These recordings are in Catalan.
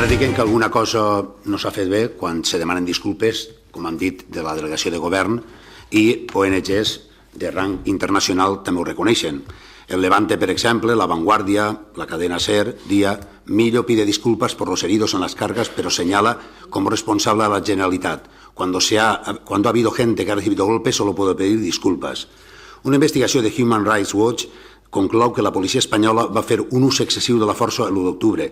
començar dient que alguna cosa no s'ha fet bé quan se demanen disculpes, com han dit, de la delegació de govern, i ONGs de rang internacional també ho reconeixen. El Levante, per exemple, La Vanguardia, la cadena SER, Día, Millo pide disculpas por los heridos en las cargas, pero señala como responsable a la Generalitat. Cuando ha habido gente que ha recibido golpes, solo puedo pedir disculpas. Una investigació de Human Rights Watch conclou que la policia espanyola va fer un ús excessiu de la força l'1 d'octubre.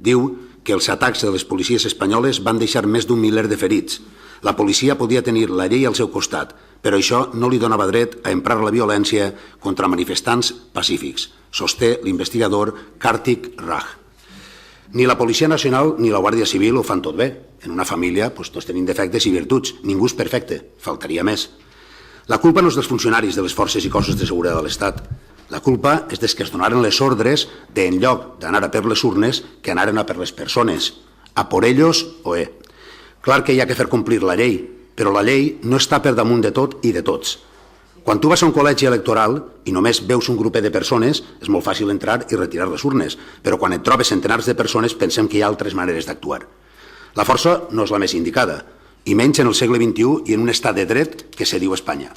Diu que els atacs de les policies espanyoles van deixar més d'un miler de ferits. La policia podia tenir la llei al seu costat, però això no li donava dret a emprar la violència contra manifestants pacífics, sosté l'investigador Kartik Raj. Ni la Policia Nacional ni la Guàrdia Civil ho fan tot bé. En una família tots tenim defectes i virtuts. Ningú és perfecte, faltaria més. La culpa no és dels funcionaris de les forces i cossos de seguretat de l'Estat. La culpa és dels que es donaren les ordres de, en lloc d'anar a per les urnes, que anaren a per les persones. A por ellos o Clar que hi ha que fer complir la llei, però la llei no està per damunt de tot i de tots. Quan tu vas a un col·legi electoral i només veus un grupet de persones, és molt fàcil entrar i retirar les urnes, però quan et trobes centenars de persones pensem que hi ha altres maneres d'actuar. La força no és la més indicada, i menys en el segle XXI i en un estat de dret que se diu Espanya.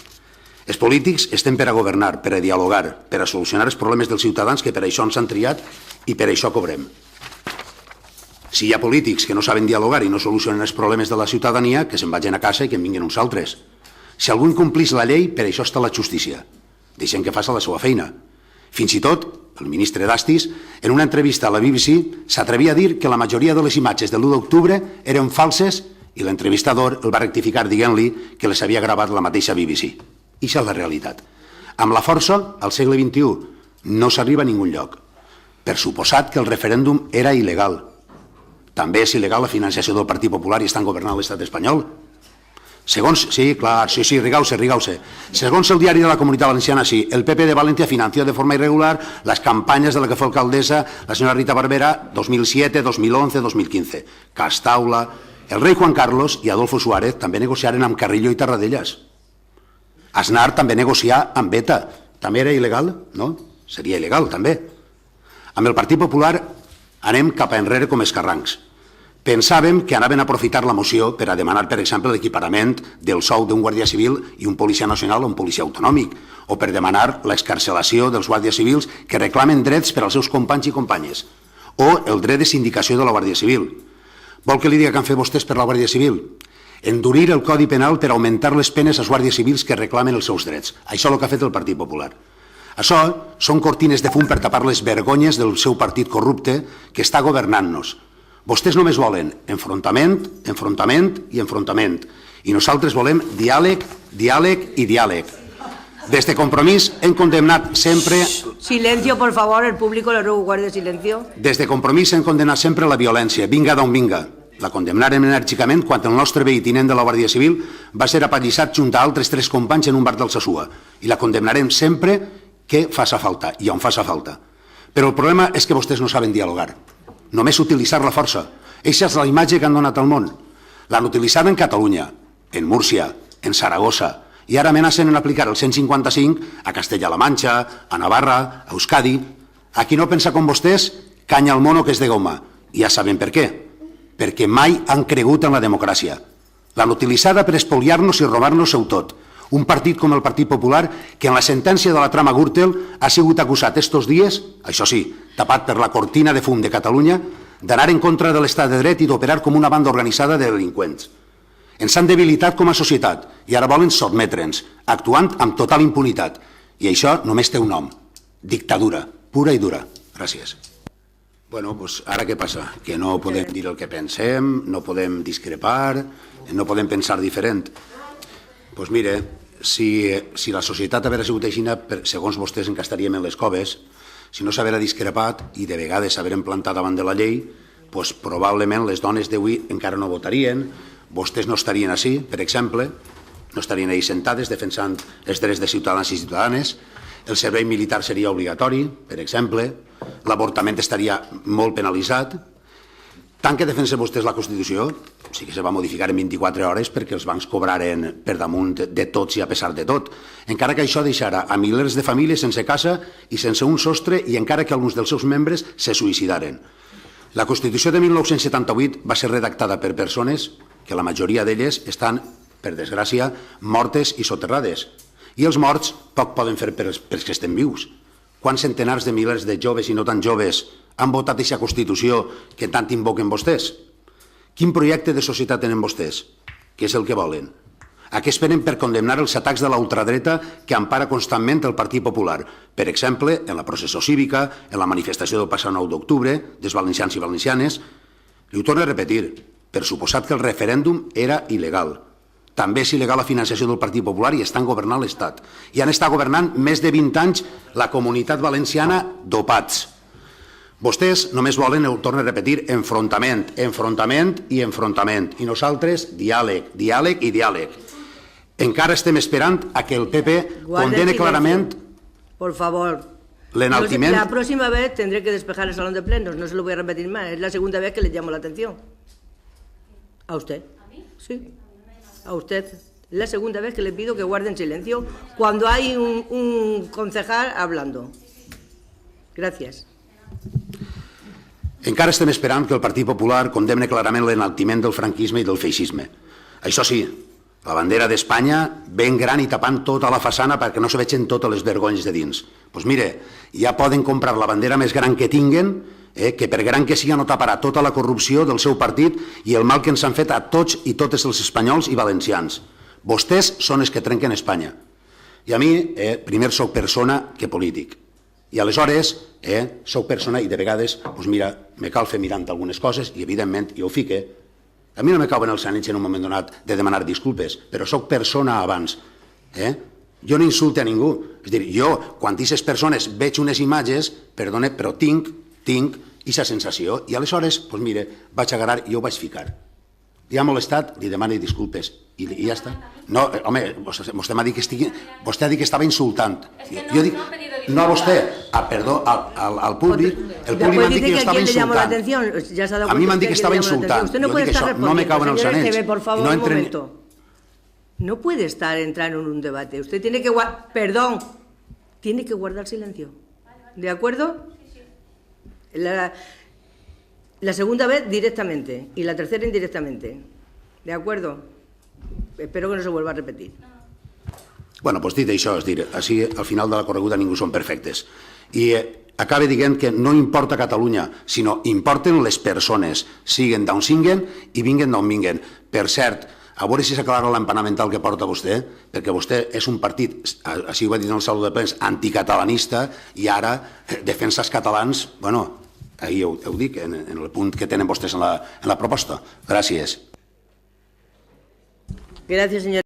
Els polítics estem per a governar, per a dialogar, per a solucionar els problemes dels ciutadans que per això ens han triat i per això cobrem. Si hi ha polítics que no saben dialogar i no solucionen els problemes de la ciutadania, que se'n vagin a casa i que en vinguin uns altres. Si algú incomplís la llei, per això està la justícia. Deixem que faci la seva feina. Fins i tot, el ministre d'Astis, en una entrevista a la BBC, s'atrevia a dir que la majoria de les imatges de l'1 d'octubre eren falses i l'entrevistador el va rectificar dient-li que les havia gravat la mateixa BBC. I això és la realitat. Amb la força, al segle XXI, no s'arriba a ningun lloc. Per suposat que el referèndum era il·legal. També és il·legal la financiació del Partit Popular i estan governant l'estat espanyol. Segons, sí, clar, sí, rigau-se. Segons el diari de la Comunitat Valenciana, sí, el PP de Valencia financió de forma irregular las campañas de la que fue alcaldesa la señora Rita Barberá 2007, 2011, 2015. Castaula, el rei Juan Carlos i Adolfo Suárez també negociaren amb Carrillo i Tarradellas. Aznar també negocià amb ETA. També era il·legal? No? Seria il·legal, també. Amb el Partit Popular anem cap a enrere com escarrancs. Pensàvem que anaven a aprofitar la moció per a demanar, per exemple, l'equiparament del sou d'un guàrdia civil i un policia nacional o un policia autonòmic, o per demanar l'excarcelació dels guàrdies civils que reclamen drets per als seus companys i companyes, o el dret de sindicació de la Guàrdia Civil. Vol que li diga que han fet vostès per la Guàrdia Civil? Endurir el Codi Penal per augmentar les penes als guàrdies civils que reclamen els seus drets. Això és el que ha fet el Partit Popular. Això són cortines de fum per tapar les vergonyes del seu partit corrupte que està governant-nos. Vostès només volen enfrontament, enfrontament i enfrontament. I nosaltres volem diàleg, diàleg i diàleg. Des de Compromís hem condemnat sempre... Silencio, por favor, el público le ruego guarde silencio. Des de Compromís hem condemnat sempre la violència, vinga d'on vinga. La condemnarem enèrgicament quan el nostre veí tinent de la Guàrdia Civil va ser apallissat junt a altres 3 companys en un bar d'Alsasua. I la condemnarem sempre que faça falta i on faça falta. Però el problema és que vostès no saben dialogar. Només utilitzar la força. Eixa és la imatge que han donat al món. L'han utilitzada en Catalunya, en Múrcia, en Saragossa, i ara amenacen en aplicar el 155 a Castella-La Manxa, a Navarra, a Euskadi. A qui no pensa com vostès, canya al mono que és de goma. I ja saben per què. Perquè mai han cregut en la democràcia. L'han utilitzada per espoliar-nos i robar-nos-ho tot. Un partit com el Partit Popular, que en la sentència de la trama Gürtel ha sigut acusat estos dies, això sí, tapat per la cortina de fum de Catalunya, d'anar en contra de l'estat de dret i d'operar com una banda organitzada de delinqüents. Ens han debilitat com a societat i ara volen sotmetre'ns, actuant amb total impunitat. I això només té un nom, dictadura, pura i dura. Gràcies. Bueno, doncs ara què passa? Que no podem dir el que pensem, no podem discrepar, no podem pensar diferent. Doncs mire, si la societat haguera sigut així, segons vostès encastaríem en les coves, si no s'haguera discrepat i de vegades s'hagueren plantat davant de la llei, doncs probablement les dones d'avui encara no votarien, vostès no estarien així, per exemple, no estarien ahí sentades defensant els drets de ciutadans i ciutadanes, el servei militar seria obligatori, per exemple, l'avortament estaria molt penalitzat. Tant que defensen vostès la Constitució, sí que se va modificar en 24 hores perquè els bancs cobraren per damunt de tots i a pesar de tot, encara que això deixara a milers de famílies sense casa i sense un sostre i encara que alguns dels seus membres se suïcidaren. La Constitució de 1978 va ser redactada per persones que la majoria d'elles estan, per desgràcia, mortes i soterrades. I els morts poc poden fer pels que estem vius. Quants centenars de milers de joves i no tan joves han votat aquesta Constitució que tant invoquen vostès? Quin projecte de societat tenen vostès? Què és el que volen? A què esperen per condemnar els atacs de la ultradreta que empara constantment el Partit Popular? Per exemple, en la processó cívica, en la manifestació del passat 9 d'octubre, dels valencians i valencianes. Li ho torno a repetir, per suposat que el referèndum era il·legal. També és il·legal la financiació del Partit Popular i estan governant l'Estat. I han estat governant més de 20 anys la Comunitat Valenciana dopats. Vostès només volen, ho torno a repetir, enfrontament, enfrontament i enfrontament. I nosaltres, diàleg, diàleg i diàleg. Encara estem esperant a que el PP condene clarament... Por favor. L'enaltiment... La próxima vez tendré que despejar el salón de plenos, no se lo voy a repetir más. Es la segunda vez que le llamo la atención. ¿A usted? ¿A mí? Sí. A usted. Es la segunda vez que le pido que guarden silencio cuando hay un concejal hablando. Gracias. Encara estem esperant que el Partit Popular condemne clarament l'enaltiment del franquisme i del feixisme. Això sí, la bandera d'Espanya ben gran i tapant tota la façana perquè no se vegin totes les vergonyes de dins. Doncs mire, ja poden comprar la bandera més gran que tinguen, que per gran que sigui no taparà tota la corrupció del seu partit i el mal que ens han fet a tots i totes els espanyols i valencians. Vostès són els que trenquen Espanya. I a mi, primer soc persona que polític. I aleshores, soc persona i de vegades, doncs mira, me cal fer mirant algunes coses i evidentment jo ho fique. A mi no me cauen els ànits en un moment donat de demanar disculpes, però soc persona abans. Jo no insulte a ningú. És a dir, jo, quan aquestes persones veig unes imatges, perdone, però tinc aquesta sensació i aleshores, doncs mire, vaig agarrar i ho vaig ficar. Li ha molestat, li demano disculpes i ja està. No, home, vostè m'ha dit que estava insultant. Jo dic, no a vostè, perdó, al públic, el públic m'ha dit que jo estava insultant. A mi m'han dit que estava insultant. Jo dic això, no me cauen els anells. Por favor, un momento. No puede estar entrando en un debate. Usted tiene que tiene que guardar silencio. ¿De acuerdo? La segunda vez directamente y la tercera indirectamente. ¿De acuerdo? Espero que no se vuelva a repetir. Bueno, doncs dit això, és dir, així al final de la correguda ningú són perfectes. I acaba dient que no importa Catalunya, sinó importen les persones, siguen d'on siguin i vinguen d'on vinguen. Per cert, a veure si s'aclarà l'empana mental que porta vostè, perquè vostè és un partit, així ho va dir en el Saló de Plens, anticatalanista i ara defensa els catalans, bueno, ahir ho dic, en el punt que tenen vostès en la proposta. Gràcies. Gràcies, senyor.